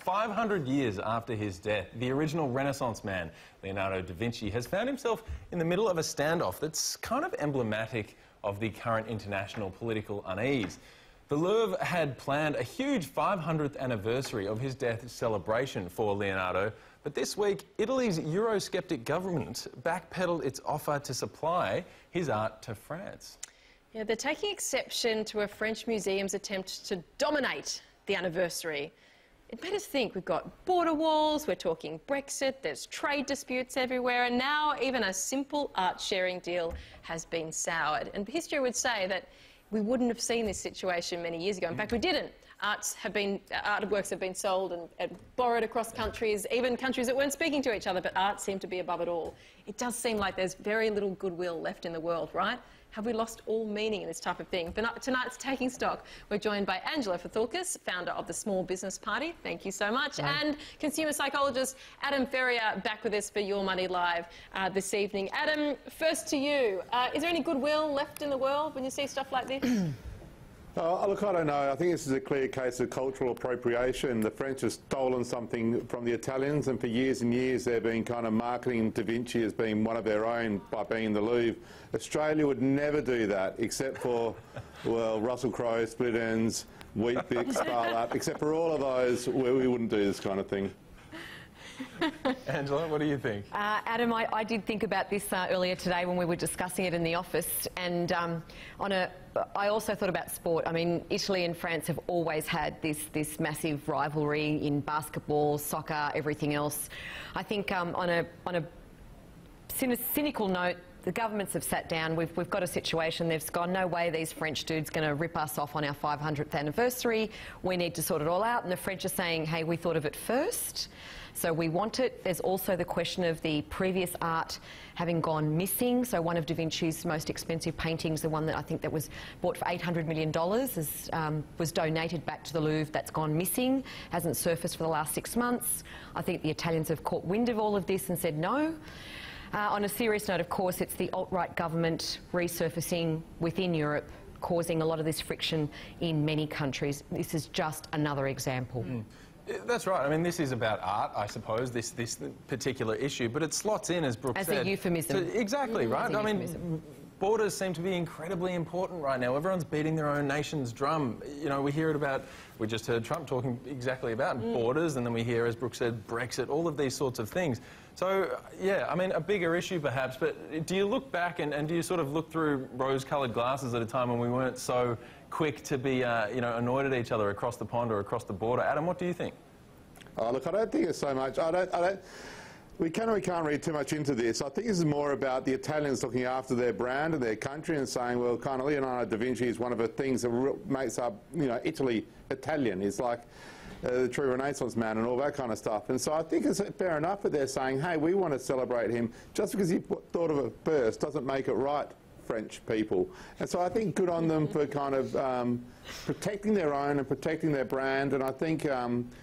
500 years after his death, the original Renaissance man, Leonardo da Vinci, has found himself in the middle of a standoff that's kind of emblematic of the current international political unease. The Louvre had planned a huge 500th anniversary of his death celebration for Leonardo, but this week, Italy's Eurosceptic government backpedaled its offer to supply his art to France. Yeah, they're taking exception to a French museum's attempt to dominate the anniversary. It made us think. We've got border walls, we're talking Brexit, there's trade disputes everywhere, and now even a simple art-sharing deal has been soured. And history would say that we wouldn't have seen this situation many years ago. In fact, we didn't. Artworks have been sold and borrowed across countries, even countries that weren't speaking to each other, but art seemed to be above it all. It does seem like there's very little goodwill left in the world, right? Have we lost all meaning in this type of thing? But tonight's Taking Stock, we're joined by Angela Fathulkas, founder of the Small Business Party. Thank you so much. Right. And consumer psychologist Adam Ferrier back with us for Your Money Live this evening. Adam, first to you. Is there any goodwill left in the world when you see stuff like this? Look, I don't know. I think this is a clear case of cultural appropriation. The French have stolen something from the Italians, and for years and years they've been kind of marketing Da Vinci as being one of their own by being in the Louvre. Australia would never do that, except for, well, Russell Crowe, Split Ends, Weet-Bix, Sparlap, except for all of those where we wouldn't do this kind of thing. Angela, what do you think? Adam, I did think about this earlier today when we were discussing it in the office, and I also thought about sport. I mean, Italy and France have always had this massive rivalry in basketball, soccer, everything else. I think on a cynical note, the governments have sat down. We've got a situation. They've gone, no way these French dudes going to rip us off on our 500th anniversary. We need to sort it all out. And the French are saying, hey, we thought of it first, so we want it. There's also the question of the previous art having gone missing. So one of Da Vinci's most expensive paintings, the one that I think that was bought for $800 million, was donated back to the Louvre. That's gone missing, hasn't surfaced for the last 6 months. I think the Italians have caught wind of all of this and said no. On a serious note, of course, it's the alt-right government resurfacing within Europe, causing a lot of this friction in many countries. This is just another example. That's right. I mean, this is about art, I suppose, this particular issue, but it slots in, as Brooke said. As a euphemism. Exactly, right? I mean, borders seem to be incredibly important right now. Everyone's beating their own nation's drum. You know, we hear it about, we just heard Trump talking exactly about borders, and then we hear, as Brooke said, Brexit, all of these sorts of things. So, yeah, I mean, a bigger issue perhaps, but do you look back and do you sort of look through rose-coloured glasses at a time when we weren't so quick to be, you know, annoyed at each other across the pond or across the border? Adam, what do you think? Oh, look, I don't think it's so much. We can't read too much into this. I think this is more about the Italians looking after their brand and their country and saying, well, kind of Leonardo da Vinci is one of the things that makes up, you know, Italy Italian. It's like the true Renaissance man and all that kind of stuff. And so I think it's fair enough that they're saying, hey, we want to celebrate him. Just because he thought of it first doesn't make it right, French people. And so I think good on them for kind of protecting their own and protecting their brand. And I think, you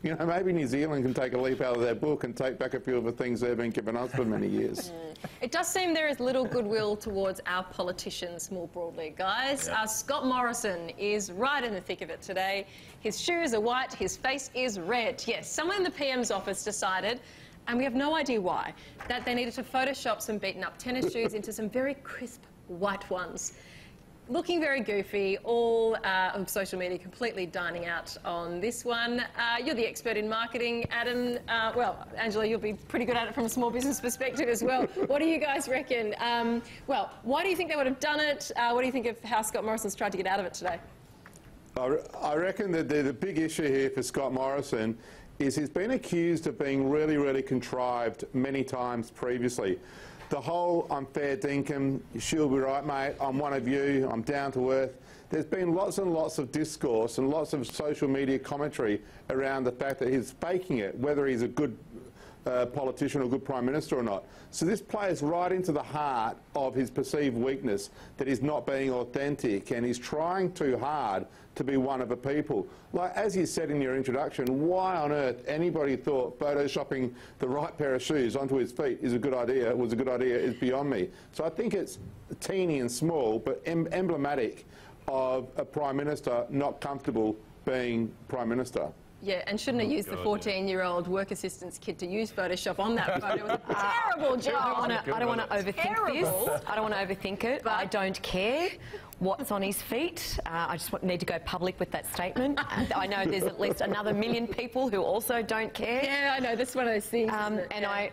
know, maybe New Zealand can take a leaf out of their book and take back a few of the things they've been giving us for many years. It does seem there is little goodwill towards our politicians more broadly, guys. Yeah. Scott Morrison is right in the thick of it today. His shoes are white, his face is red. Yes, someone in the PM's office decided, and we have no idea why, that they needed to Photoshop some beaten-up tennis shoes into some very crisp white ones. Looking very goofy, all of social media completely dining out on this one. You're the expert in marketing, Adam. Well, Angela, you'll be pretty good at it from a small business perspective as well. What do you guys reckon? Well, why do you think they would have done it? What do you think of how Scott Morrison's tried to get out of it today? I reckon that the big issue here for Scott Morrison is he's been accused of being really, really contrived many times previously. The whole I'm fair dinkum, she'll be right, mate, I'm one of you, I'm down to earth. There's been lots and lots of discourse and lots of social media commentary around the fact that he's faking it, whether he's a good politician or good Prime Minister or not. So this plays right into the heart of his perceived weakness, that he's not being authentic and he's trying too hard to be one of the people. Like, as you said in your introduction, why on earth anybody thought photoshopping the right pair of shoes onto his feet is a good idea, was a good idea, is beyond me. So I think it's teeny and small, but emblematic of a Prime Minister not comfortable being Prime Minister. Yeah, and shouldn't have used the 14-year-old work assistant's kid to use Photoshop on that photo. It was a terrible job. I don't want to overthink this. I don't want to overthink it. But I don't care what's on his feet. I just need to go public with that statement. I know there's at least another 1 million people who also don't care. Yeah, I know. That's one of those things. And I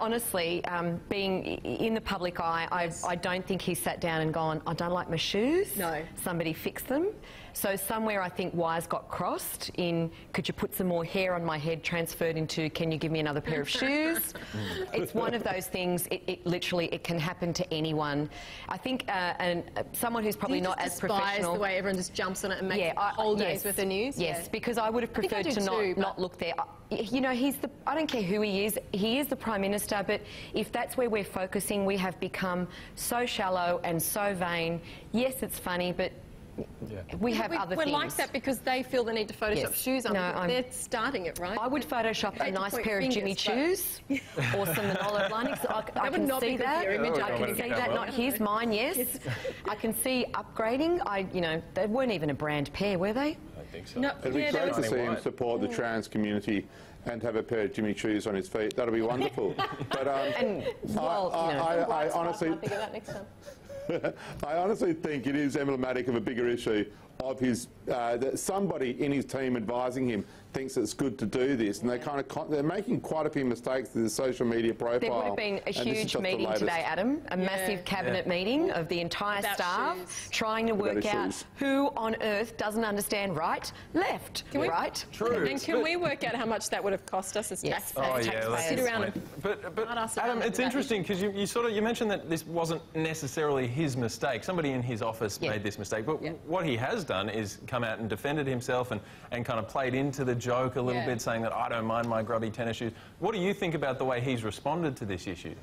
honestly, being in the public eye, I don't think he sat down and gone, I don't like my shoes. No. Somebody fix them. So somewhere I think wires got crossed in, could you put some more hair on my head, transferred into, can you give me another pair of shoes? It's one of those things, it literally, it can happen to anyone. I think someone who's probably not as professional. The way everyone just jumps on it and makes whole days with the news. Yes, because I would have preferred to not look there. You know, I don't care who he is the Prime Minister, but if that's where we're focusing, we have become so shallow and so vain. Yes, it's funny, but we have other things. We're like that because they feel the need to Photoshop shoes on. They're starting it, right? I would Photoshop a nice pair of Jimmy Choos or some Manolo Blahniks. I can see that. I can see that. Not his, mine, yes. I can see upgrading. You know, they weren't even a brand pair, were they? I think so. No, It'd be great to see him support the trans community and have a pair of Jimmy Choos on his feet. That'd be wonderful. But I honestly, think of that next time. I honestly think it is emblematic of a bigger issue of his that somebody in his team advising him thinks it's good to do this, and they they're making quite a few mistakes with the social media profile. There would have been a huge meeting today, Adam, a massive cabinet meeting of the entire staff trying to work out who on earth doesn't understand right, left, right. True. And can we work out how much that would have cost us as taxpayers? Sit around and but Adam, it's interesting because you mentioned that this wasn't necessarily his mistake. Somebody in his office made this mistake, but what he has done is come out and defended himself and kind of played into the joke a little bit, saying that I don't mind my grubby tennis shoes. What do you think about the way he's responded to this issue?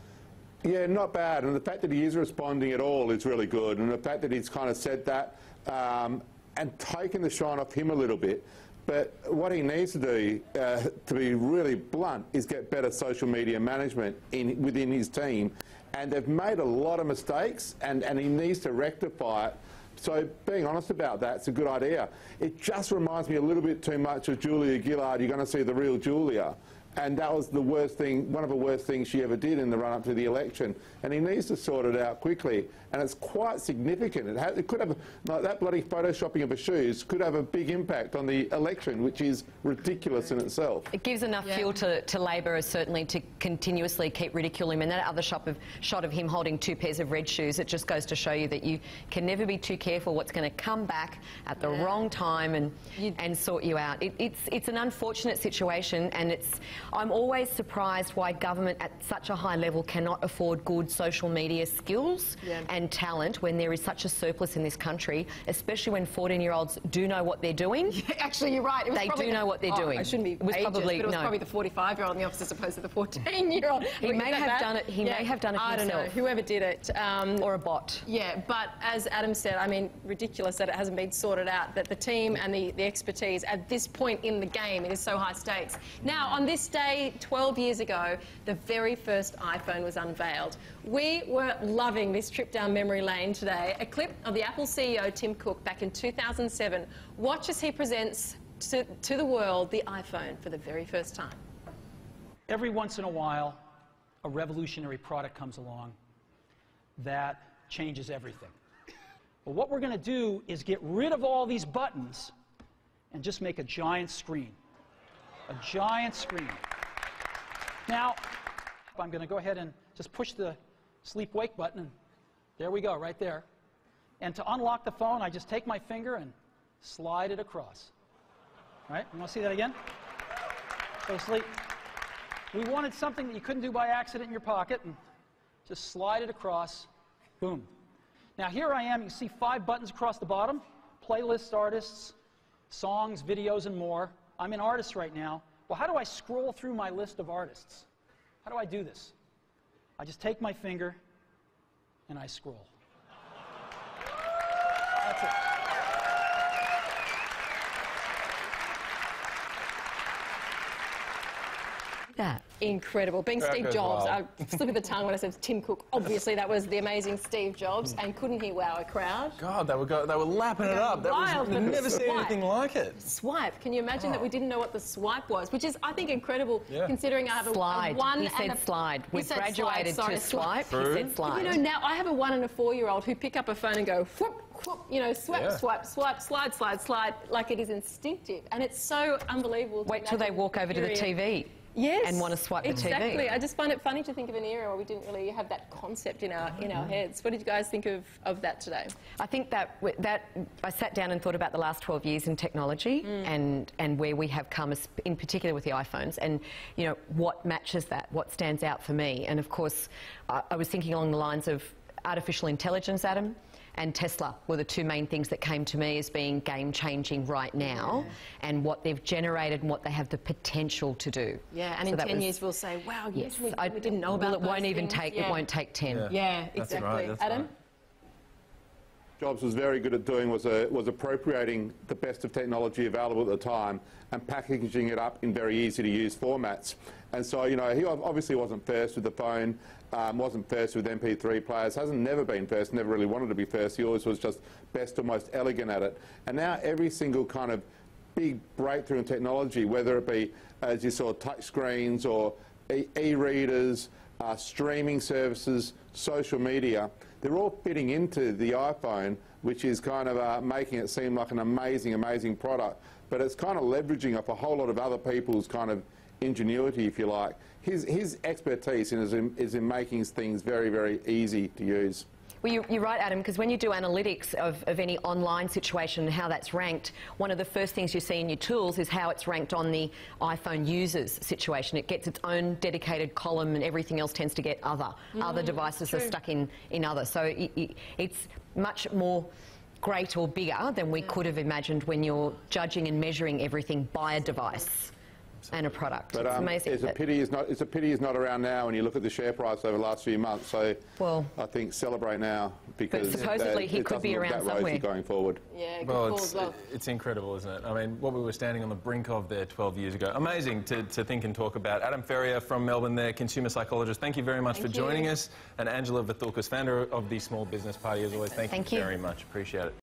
Yeah, not bad. And the fact that he is responding at all is really good. And the fact that he's kind of said that and taken the shine off him a little bit. But what he needs to do, to be really blunt, is get better social media management within his team. And they've made a lot of mistakes, and he needs to rectify it. So being honest about that, it's a good idea. It just reminds me a little bit too much of Julia Gillard. You're going to see the real Julia. And that was the worst thing, one of the worst things she ever did in the run-up to the election. And he needs to sort it out quickly. And it's quite significant. It could have, like that bloody photoshopping of her shoes could have a big impact on the election, which is ridiculous in itself. It gives enough fuel to Labor, certainly, to continuously keep ridiculing him. And that other shot of him holding 2 pairs of red shoes, it just goes to show you that you can never be too careful what's going to come back at the wrong time and sort you out. It's an unfortunate situation, and I'm always surprised why government at such a high level cannot afford good social media skills and talent when there is such a surplus in this country, especially when 14-year-olds do know what they're doing. Yeah, actually, you're right. They do know what they're doing. I shouldn't be ageist, but it was probably the 45-year-old in the office as opposed to the 14-year-old. He may have done it. He may have done it himself. I don't know. Whoever did it. Or a bot. Yeah, but as Adam said, I mean, ridiculous that it hasn't been sorted out, that the team and the expertise at this point in the game, it is so high stakes. Now, on this day, 12 years ago, the very first iPhone was unveiled. We were loving this trip down memory lane today. A clip of the Apple CEO, Tim Cook, back in 2007. Watch as he presents to the world the iPhone for the very first time. Every once in a while, a revolutionary product comes along that changes everything. But what we're going to do is get rid of all these buttons and just make a giant screen. A giant screen. Now, I'm going to go ahead and just push the sleep-wake button, and there we go, right there. And to unlock the phone, I just take my finger and slide it across. All right, you want to see that again? Go to sleep. We wanted something that you couldn't do by accident in your pocket, and just slide it across, boom. Now here I am, you can see 5 buttons across the bottom, playlists, artists, songs, videos, and more. I'm an artist right now. Well, how do I scroll through my list of artists? How do I do this? I just take my finger and I scroll. That's it. that. Incredible. Being Crowd Steve goes Jobs, wild. I slipped the tongue when I said Tim Cook. Obviously, that was the amazing Steve Jobs, and couldn't he wow a crowd? God, they were lapping it up. That Wild, was, but never seen swipe. anything like it. Swipe. Can you imagine that we didn't know what the swipe was? Which is, I think, incredible, Yeah. considering I have a Slide. one He and said a... slide. He We've said graduated slide, to sorry, swipe. He said slide. You know, now I have a 1 and a 4-year-old who pick up a phone and go, whoop, whoop, you know, swipe, Yeah. swipe, swipe, slide, slide, slide, like it is instinctive. And it's so unbelievable. to Wait till they imagine walk over to the period. TV. Yes, and want to swipe the TV. Exactly. I just find it funny to think of an era where we didn't really have that concept in our heads. What did you guys think of that today? I think that I sat down and thought about the last 12 years in technology and where we have come, in particular with the iPhones, and you know what matches that, what stands out for me. And of course, I was thinking along the lines of artificial intelligence, Adam, and Tesla were the two main things that came to me as being game-changing right now, and what they've generated and what they have the potential to do. Yeah, and So in that 10 was- years we'll say, wow, Yes, we didn't know about well, it those won't even things. take. Yeah. It won't take 10. Yeah, That's exactly. right, that's Adam? right. Jobs was very good at doing was appropriating the best of technology available at the time and packaging it up in very easy to use formats. And so, you know, he obviously wasn't first with the phone, wasn't first with MP3 players, hasn't never been first, never really wanted to be first. He always was just best or most elegant at it. And now every single kind of big breakthrough in technology, whether it be, as you saw, touch screens or e-readers, streaming services, social media, they're all fitting into the iPhone, which is kind of making it seem like an amazing, amazing product. But it's kind of leveraging off a whole lot of other people's kind of ingenuity, if you like. His expertise is in making things very, very easy to use. Well, you're right, Adam, because when you do analytics of any online situation and how that's ranked, one of the first things you see in your tools is how it's ranked on the iPhone users situation. It gets its own dedicated column and everything else tends to get other. Other devices are stuck in other. So it's much more great or bigger than we could have imagined when you're judging and measuring everything by a device and a product. But it's amazing. it's a pity he's not around now when you look at the share price over the last few months. So Well, I think celebrate now because supposedly he it could be doesn't look around that rosy somewhere. going forward. Yeah, good Well, call as well. it's incredible, isn't it? I mean, what we were standing on the brink of there 12 years ago. Amazing to think and talk about. Adam Ferrier from Melbourne there, consumer psychologist. Thank you very much for joining us. And Angela Vathulkas, founder of the Small Business Party, as always. Thank you very much. Appreciate it.